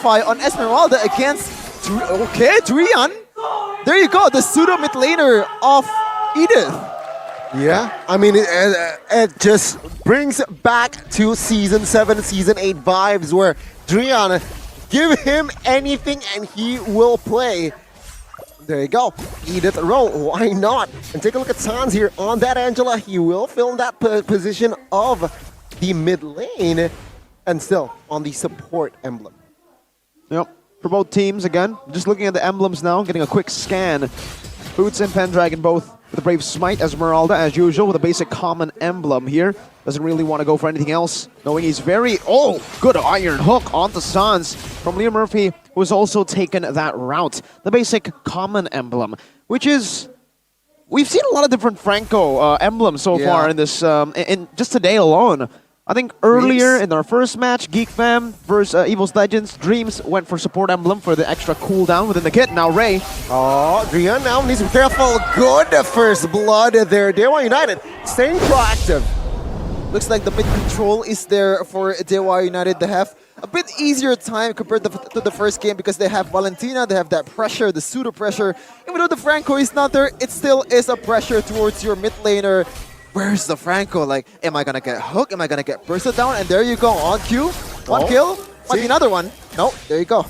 Purify on Esmeralda against... Okay, Drian. There you go, the pseudo mid laner of Edith. Yeah, I mean, it just brings back to Season 7, Season 8 vibes where Drian, give him anything and he will play. There you go, Edith roll, why not? And take a look at Sans here on that Angela. He will fill that position of the mid lane and still on the support emblem. Yep, for both teams again, just looking at the emblems now, getting a quick scan. Boots and Pendragon both with the Brave Smite. Esmeralda, as usual, with a basic common emblem here. Doesn't really want to go for anything else, knowing he's very... Oh, good Iron Hook onto Sans from Leo Murphy, who's also taken that route. The basic common emblem, which is... We've seen a lot of different Franco emblems so far in this, in just today alone. I think earlier in our first match, Geek Fam versus Evil's Legends, Dreams went for support emblem for the extra cooldown within the kit. Now Ray. Oh, Drian now needs to be careful. Good first blood there. DEWA United staying proactive. Looks like the mid control is there for DEWA United. They have a bit easier time compared to the first game because they have Valentina, they have that pressure, the pseudo pressure. Even though the Franco is not there, it still is a pressure towards your mid laner. Where's the Franco? Like, am I gonna get hooked? Am I gonna get bursted down? And there you go, on cue. One kill. Might be another one. No, there you go.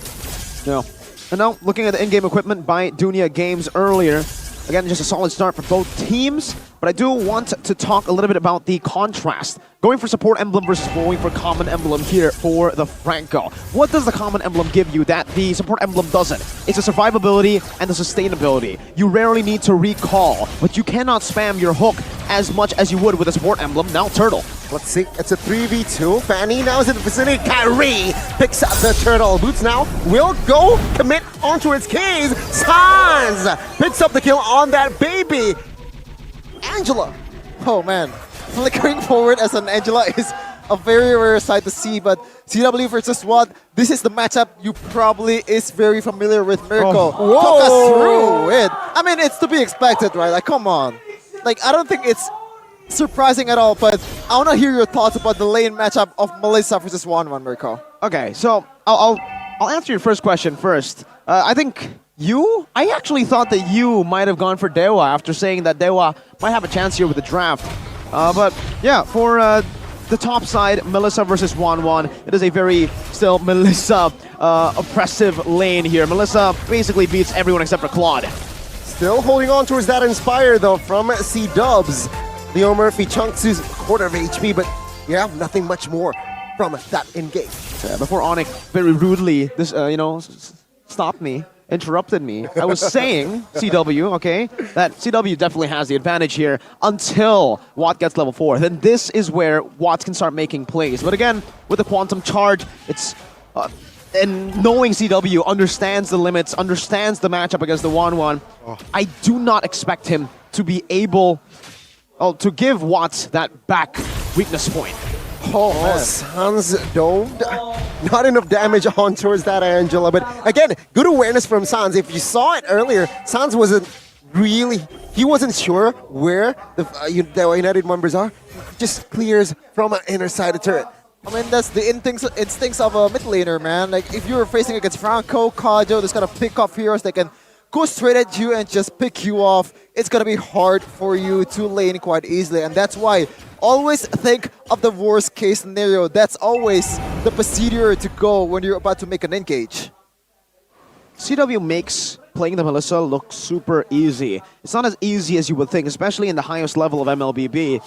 No. And now, looking at the in-game equipment by Dunia Games earlier, again, just a solid start for both teams, but I do want to talk a little bit about the contrast. Going for support emblem versus going for common emblem here for the Franco. What does the common emblem give you that the support emblem doesn't? It's the survivability and the sustainability. You rarely need to recall, but you cannot spam your hook as much as you would with a support emblem. Now Turtle. Let's see, it's a 3v2. Fanny now is in the vicinity. Kyrie picks up the Turtle. Boots now will go commit onto its case. Sans picks up the kill on that baby. Angela. Oh man. Flickering forward as an Angela is a very rare sight to see, but CW versus WOT, this is the matchup you probably is very familiar with. Miracle took us through it. I mean, it's to be expected, right? Like, come on. Like, I don't think it's surprising at all, but I want to hear your thoughts about the lane matchup of Melissa versus 1-1, Miracle. Okay, so I'll answer your first question first. I think I actually thought that you might have gone for DEWA after saying that DEWA might have a chance here with the draft. But yeah, for the top side, Melissa versus 1-1, it is a very still Melissa oppressive lane here. Melissa basically beats everyone except for Claude. Still holding on towards that Inspire though from C-Dubs. Leo Murphy chunks his quarter of HP, but yeah, nothing much more from that engage. Yeah, before ONIC very rudely, stopped me. Interrupted me. I was saying, CW, okay, that CW definitely has the advantage here until WOT gets level 4. Then this is where WOT can start making plays. But again, with the Quantum Charge, it's... and knowing CW understands the limits, understands the matchup against the 1-1, I do not expect him to be able to give WOT that back weakness point. Oh, Sans doved. Not enough damage on towards that Angela, but again, good awareness from Sans. If you saw it earlier, Sans wasn't sure where the United members are. Just clears from an inner side of the turret. I mean, that's the instincts of a mid laner, man. Like, if you're facing against Franco, Kajo, that's gonna pick off heroes that can go straight at you and just pick you off. It's gonna be hard for you to lane quite easily, and that's why always think of the worst case scenario. That's always the procedure to go when you're about to make an engage. CW makes playing the Melissa look super easy. It's not as easy as you would think, especially in the highest level of MLBB.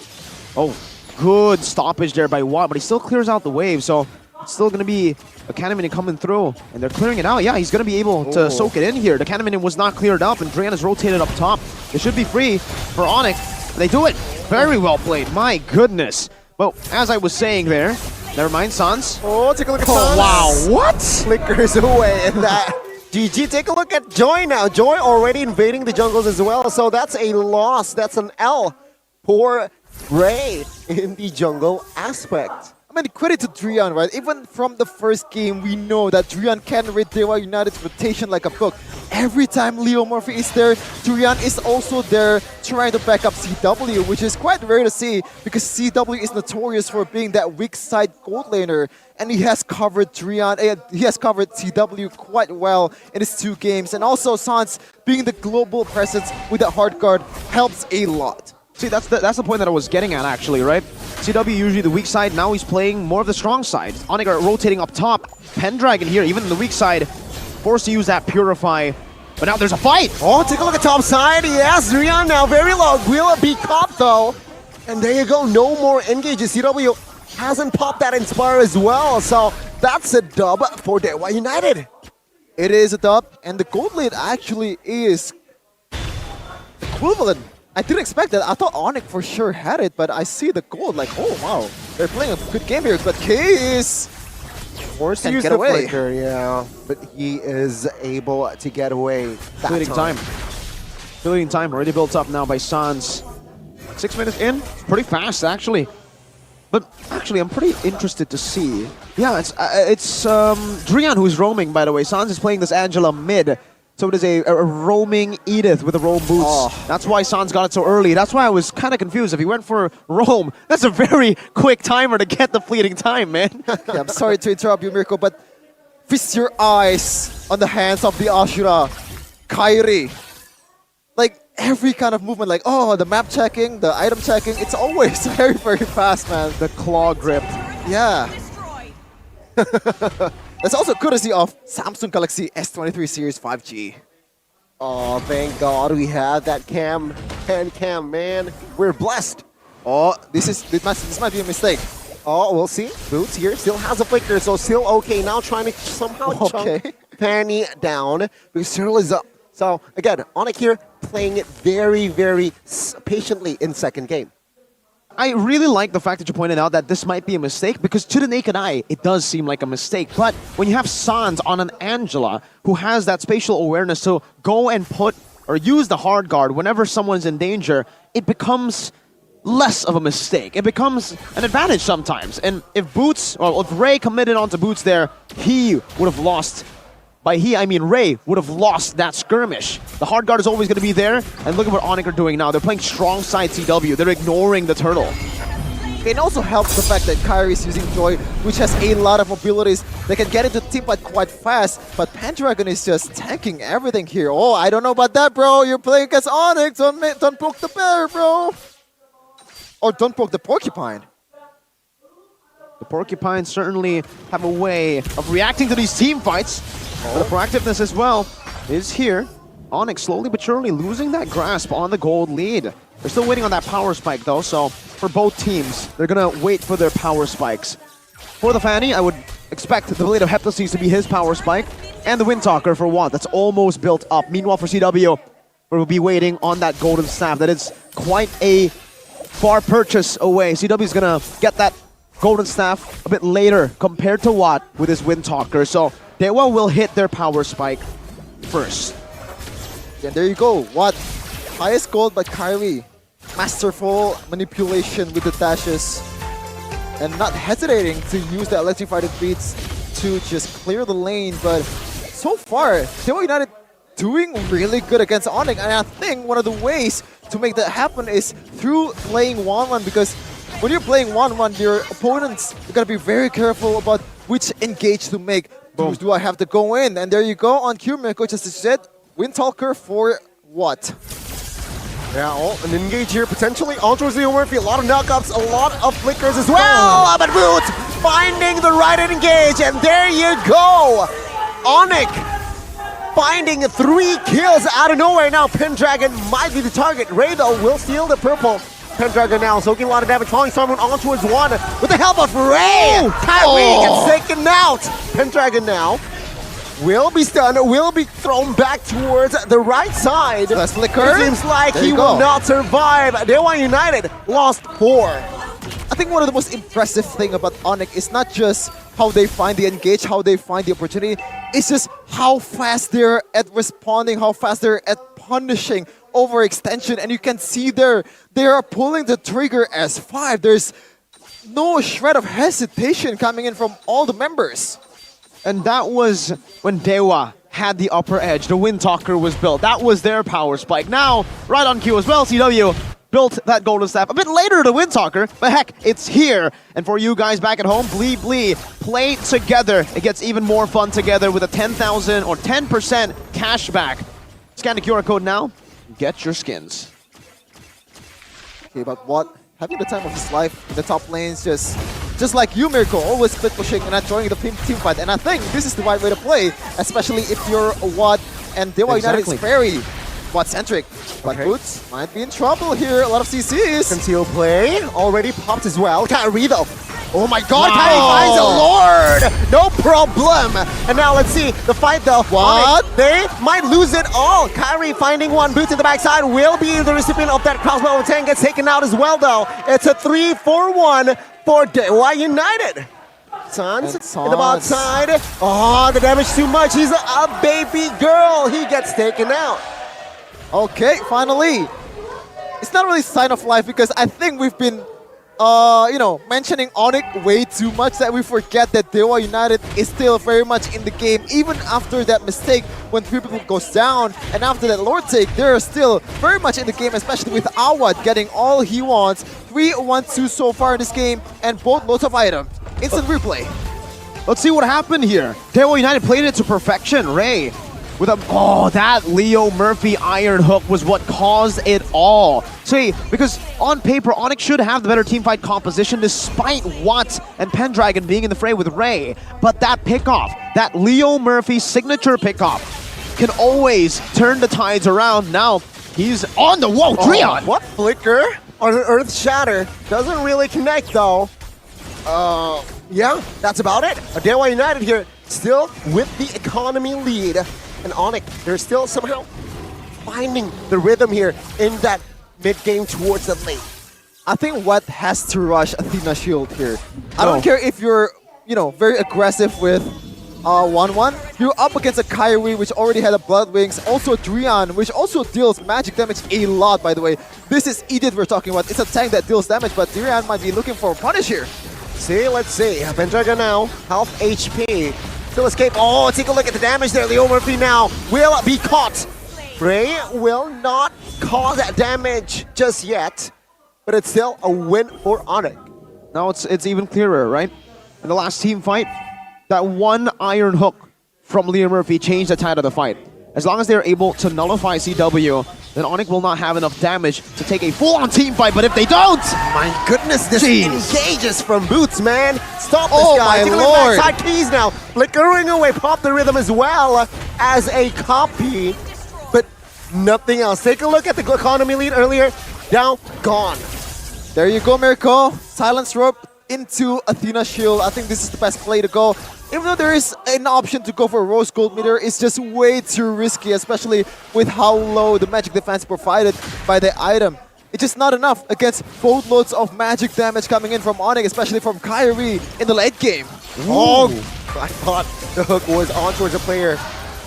Oh, good stoppage there by WOT, but he still clears out the wave, so it's still going to be a Cannon coming through, and they're clearing it out. Yeah, he's going to be able to soak it in here. The Cannon was not cleared up, and Drian is rotated up top. It should be free for ONIC. They do it. Very well played. My goodness. Well, as I was saying there, never mind, Sans. Oh, take a look at Sans. Wow, what? Flickers away and that. GG, take a look at Joy now. Joy already invading the jungles as well, so that's a loss. That's an L for Ray in the jungle aspect. I mean, credit to Drian, right? Even from the first game, we know that Drian can read DEWA United's rotation like a book. Every time Leo Murphy is there, Drian is also there trying to back up CW, which is quite rare to see because CW is notorious for being that weak side gold laner. And he has covered Drian, he has covered CW quite well in his 2 games. And also Sans being the global presence with that hard guard helps a lot. See, that's the point that I was getting at, actually, right? CW usually the weak side, now he's playing more of the strong side. ONIC are rotating up top. Pendragon here, even in the weak side, forced to use that Purify. But now there's a fight! Oh, take a look at top side. Yes, Rian now very low. Will it be caught though? And there you go, no more engages. CW hasn't popped that Inspire as well, so that's a dub for DEWA United. It is a dub, and the gold lead actually is equivalent. I didn't expect that. I thought ONIC for sure had it, but I see the gold like, oh wow, they're playing a good game here. But Case Forced to can't use get the away. flicker, yeah, but he is able to get away. That Fleeting time. Fleeting time already built up now by Sans. 6 minutes in, pretty fast actually. But actually, I'm pretty interested to see. Yeah, it's Drian who's roaming, by the way. Sans is playing this Angela mid. So it is a roaming Edith with the roam boots. Oh. That's why Sans got it so early. That's why I was kind of confused. If he went for roam, that's a very quick timer to get the fleeting time, man. Yeah, I'm sorry to interrupt you, Mirko, but feast your eyes on the hands of the Ashura, Kairi. Like every kind of movement, like oh, the map checking, the item checking, it's always very, very fast, man. The claw grip. Yeah. That's also courtesy of Samsung Galaxy S23 Series 5G. Oh, thank God we have that hand cam, man. We're blessed. Oh, this might be a mistake. Oh, we'll see. Boots here still has a flicker, so still okay. Now trying to somehow Okay. chunk Fanny down, but Cyril is up. So again, ONIC here playing it very, very patiently in second game. I really like the fact that you pointed out that this might be a mistake because to the naked eye, it does seem like a mistake. But when you have Sans on an Angela who has that spatial awareness to go and put or use the hard guard whenever someone's in danger, it becomes less of a mistake. It becomes an advantage sometimes. And if Boots, or if Ray committed onto Boots there, he would have lost. By he, I mean Ray would have lost that skirmish. The hard guard is always going to be there, and look at what ONIC are doing now. They're playing strong side CW. They're ignoring the turtle. It also helps the fact that Kairi is using Joy, which has a lot of abilities. They can get into team fight quite fast, but Pendragon is just tanking everything here. Oh, I don't know about that, bro. You're playing against ONIC. Don't poke the bear, bro. Or don't poke the porcupine. The Porcupines certainly have a way of reacting to these team fights. But the proactiveness as well is here. ONIC slowly but surely losing that grasp on the gold lead. They're still waiting on that power spike though, so for both teams, they're gonna wait for their power spikes. For the Fanny, I would expect the Blade of Heptases to be his power spike, and the Windtalker for Watt, that's almost built up. Meanwhile for CW, we'll be waiting on that golden staff. That is quite a far purchase away. CW is gonna get that golden staff a bit later compared to Watt with his Windtalker, so DEWA will hit their power spike first. And there you go. What? Highest gold by Kairi. Masterful manipulation with the dashes. And not hesitating to use the electrified beats to just clear the lane. But so far, DEWA United doing really good against ONIC. And I think one of the ways to make that happen is through playing 1-1. Because when you're playing 1-1, your opponents are going to be very careful about which engage to make. Do I have to go in? And there you go on cue, Mirko just said. Windtalker for what? Yeah, oh, an engage here potentially. Ultra Zero Murphy, a lot of knockups, a lot of flickers as well. But Boots finding the right engage, and there you go. ONIC finding 3 kills out of nowhere. Now Pendragon might be the target. Ray though will steal the purple. Pendragon now soaking a lot of damage, falling Storm on towards 1 with the help of Ray. Kyrie gets taken out. Pendragon now will be stunned, will be thrown back towards the right side. That's flicker. It seems like he will not survive. DEWA United lost 4. I think one of the most impressive thing about ONIC is not just how they find the engage, how they find the opportunity, it's just how fast they're at responding, how fast they're at punishing overextension, and you can see they are pulling the trigger as 5. There's no shred of hesitation coming in from all the members. And that was when DEWA had the upper edge. The Wind Talker was built. That was their power spike. Now, right on cue as well, CW built that Golden Staff a bit later, the Wind Talker, but heck, it's here. And for you guys back at home, Blee, play together. It gets even more fun together with a 10,000 or 10% cashback. Scan the QR code now, get your skins. Okay, but what? Having the time of his life in the top lanes, just like you, Mirko, always split pushing and not joining the team fight. And I think this is the right way to play, especially if you're Watt and DEWA United is very Watt-centric. But Okay. Boots might be in trouble here. A lot of CCs. Conceal play already popped as well. Kyrie though. Oh my god, Wow. Kyrie finds a Lord! No problem! And now let's see the fight though. What? ONIC, they might lose it all. Kyrie finding one, Boots in the backside will be the recipient of that crossbow over 10, gets taken out as well though. It's a 3-4-1 for DEWA United. Sons in the bot side. Oh, the damage too much. He's a baby girl. He gets taken out. Okay, finally. It's not really sign of life because I think we've been, mentioning ONIC way too much that we forget that DEWA United is still very much in the game. Even after that mistake when 3 people goes down and after that Lord take, they're still very much in the game, especially with Awad getting all he wants. 3-1-2 so far in this game and both loads of items. Instant replay. Let's see what happened here. DEWA United played it to perfection. Ray with that Leo Murphy iron hook was what caused it all. See, because on paper, ONIC should have the better teamfight composition despite Watt and Pendragon being in the fray with Ray. But that pickoff, that Leo Murphy signature pickoff, can always turn the tides around. Now, he's on the wall. Dreon! What flicker on an Earth Shatter? Doesn't really connect though. Yeah, that's about it. DEWA United here still with the economy lead. And ONIC, they're still somehow finding the rhythm here in that mid-game towards the lane. I think Watt has to rush Athena Shield here. I don't care if you're, very aggressive with 1-1. You're up against a Kyrie, which already had a Blood Wings. Also Dreon, which also deals magic damage a lot, by the way. This is Edith we're talking about. It's a tank that deals damage, but Dreon might be looking for a punish here. Let's see. Pendragon now, half HP. Still escape. Oh, take a look at the damage there. Leo Murphy now will be caught. Ray will not cause that damage just yet, but it's still a win for ONIC. Now it's even clearer, right? In the last team fight, that one iron hook from Leo Murphy changed the tide of the fight. As long as they're able to nullify CW, then ONIC will not have enough damage to take a full-on team fight, but if they don't... My goodness, this engages from Boots, man. Stop this Oh guy. my Take a look lord. at backside keys now. Flickering away, pop the rhythm as well as a copy, but nothing else. Take a look at the economy lead earlier. Now, gone. There you go, Mirko. Silence Rope into Athena Shield. I think this is the best play to go. Even though there is an option to go for a Rose Gold meter, it's just way too risky, especially with how low the magic defense provided by the item. It's just not enough against boatloads of magic damage coming in from ONIC, especially from Kyrie in the late game. Oh, I thought the hook was on towards the player.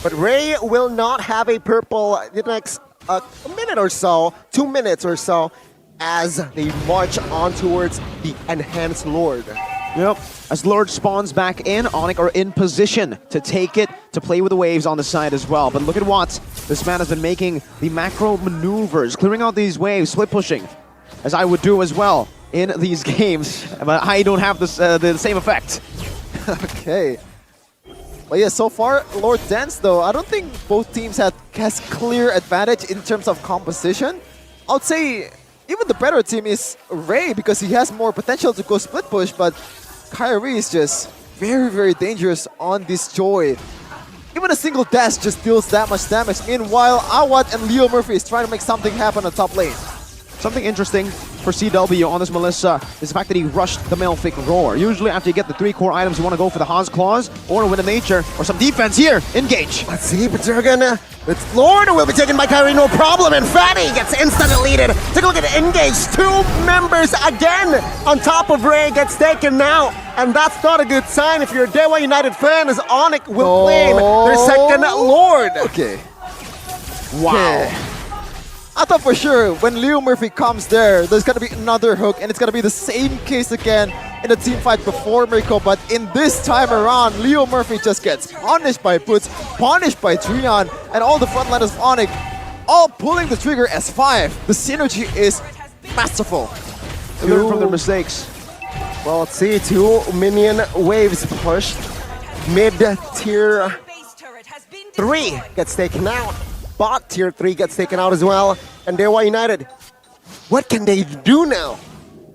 But Ray will not have a purple the next a minute or so, 2 minutes or so, as they march on towards the Enhanced Lord. Yep. As Lord spawns back in, ONIC are in position to take it, to play with the waves on the side as well. But look at Watts. This man has been making the macro maneuvers, clearing out these waves, split pushing, as I would do as well in these games. But I don't have this, the same effect. Okay. But yeah, so far, Lord Dance though, I don't think both teams has clear advantage in terms of composition. I would say even the better team is Ray because he has more potential to go split push, but Kyrie is just very, very dangerous on this Joy. Even a single dash just deals that much damage. Meanwhile, Awad and Leo Murphy is trying to make something happen on top lane. Something interesting for CW on this Melissa is the fact that he rushed the Malefic Roar. Usually after you get the 3 core items, you want to go for the Hans Claws or Wind of Nature or some defense here. Engage. Let's see, Pendragon. It's Lord will be taken by Kyrie, no problem, and Fatty gets instantly deleted. Take a look at the engage. 2 members again on top of Ray gets taken now. And that's not a good sign if you're a DEWA United fan, as ONIC will claim their second Lord. Okay. Wow. Okay. I thought for sure when Leo Murphy comes there's gonna be another hook, and it's gonna be the same case again in the team fight before Mirko, but in this time around, Leo Murphy just gets punished by Boots, punished by Trion, and all the frontliners of ONIC all pulling the trigger as 5. The synergy is masterful. They learn from their mistakes. Well, let's see, 2 minion waves pushed. Mid-tier 3 gets taken out. Bot tier 3 gets taken out as well. And DEWA United, what can they do now?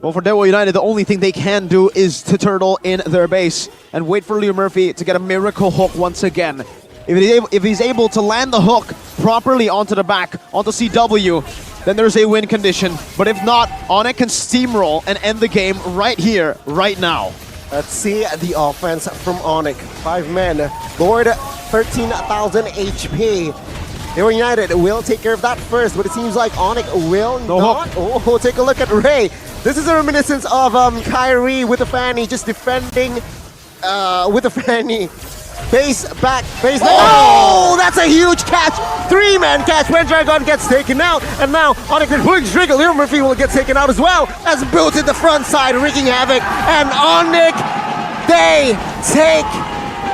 Well, for DEWA United, the only thing they can do is to turtle in their base and wait for Leo Murphy to get a miracle hook once again. If he's able to land the hook properly onto the back, onto CW, then there's a win condition. But if not, ONIC can steamroll and end the game right here, right now. Let's see the offense from ONIC. 5 men, Lord, 13,000 HP. DEWA United will take care of that first, but it seems like ONIC will not. Oh, take a look at Ray. This is a reminiscence of Kyrie with the Fanny, just defending with the Fanny. Base back, base back. Oh, that's a huge catch. 3-man catch. Pendragon gets taken out, and now ONIC is pulling trigger. Leo Murphy will get taken out as well. As Boots at the front side, wreaking havoc, and ONIC, they take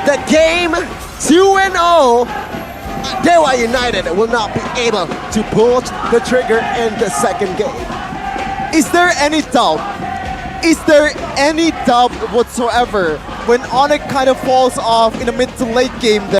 the game 2-0. DEWA United will not be able to pull the trigger in the second game. Is there any doubt? Is there any doubt whatsoever when ONIC kind of falls off in the mid to late game there?